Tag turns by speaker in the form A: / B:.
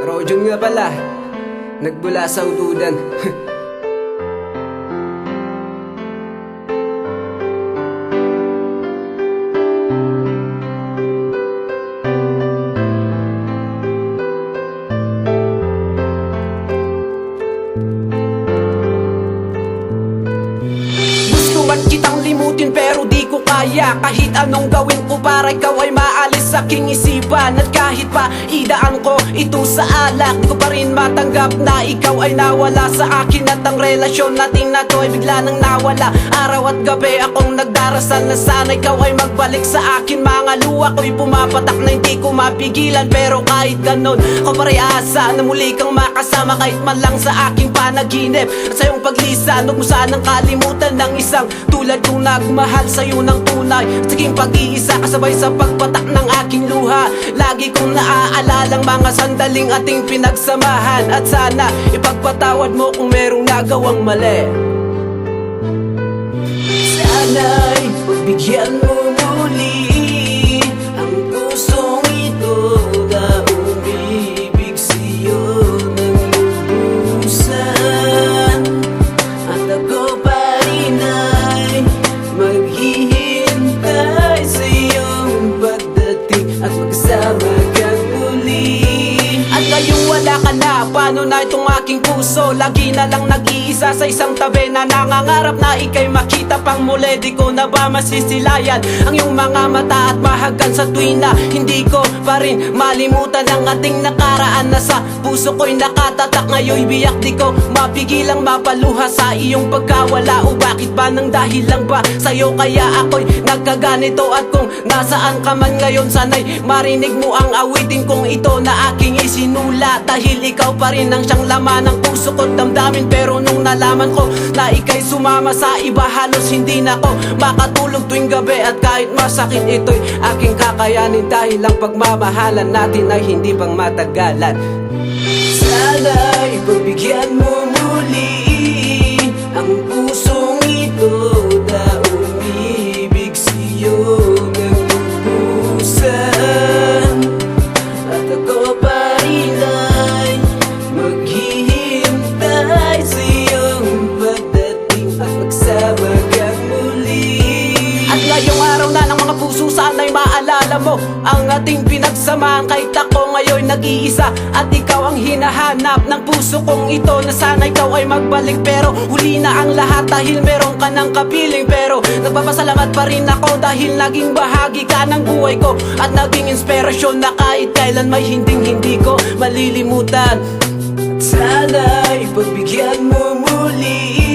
A: Rojun nga pala, nagbula sa utudan.
B: Man kitang limutin pero di ko kaya. Kahit anong gawin ko para ikaw ay maalis sa aking isipan. At kahit pa idaan ko ito sa alak, di ko pa rin matanggap na ikaw ay nawala sa akin. At ang relasyon natin na to ay bigla nang nawala. Araw at gabi akong nagdarasal na sana ikaw ay magbalik sa akin. Mga luha ko'y pumapatak na hindi ko mapigilan. Pero kahit ganon, ako pa rin asa na muli kang makasama kahit man lang sa aking panaginip. At sa iyong paglisan, huwag mo sanang kalimutan ng isang tulad kong nagmahal sa'yo ng tunay. At saging pag-iisa kasabay sa pagpatak ng aking luha. Lagi kong naaalala ang mga sandaling ating pinagsamahan. At sana ipagpatawad mo kung merong nagawang mali. Sana'y pagbigyan mo muli ang pusong ito na umibig sa'yo ng lubusan. At ako pa rin ay maghihintay sa iyong pagdating at magsama kang muli. At ngayong wala ka na, paano na itong aking puso? Lagi na lang nag-iisa sa isang tabi na nangangarap na ika'y makita pang muli. Di ko na ba masisilayan ang iyong mga mata at mahagan sa tuwing na hindi ko pa rin malimutan ang ating nakaraan na sa puso ko'y nakatatak. Ngayon'y biyak di ko mapigilang mapaluha sa iyong pagkawala. O bakit ba nang dahil lang ba sa'yo kaya ako'y nagkaganito? At kung nasaan ka man ngayon, sana'y marinig mo ang awitin kong ito na aking isinulat. Dahil ikaw pa rin ang siyang laman ng puso ko't damdamin. Pero nung nalaman ko na ika'y sumama sa iba, halos hindi na ako makatulog tuwing gabi. At kahit masakit ito'y aking kakayanin, dahil ang pagmamahalan natin ay hindi pang matagalan. Sana'y pagbigyan mo muli ang pusong ito na umibig sa'yo ng lubusan. At ako pa rin ay maghihintay sa iyong pagdating at magsama kang muli. At ngayong araw na ng mga puso, sana'y maalala mo ang ating pinagsamahan. Kahit ako ngayon nag-iisa at ikaw ang hinahanap ng puso kong ito, na sana ikaw ay magbalik. Pero huli na ang lahat dahil meron ka ng kapiling. Pero nagpapasalamat pa rin ako dahil naging bahagi ka ng buhay ko at naging inspirasyon na kahit kailan may hindi ko malilimutan. At sana'y pagbigyan mo muli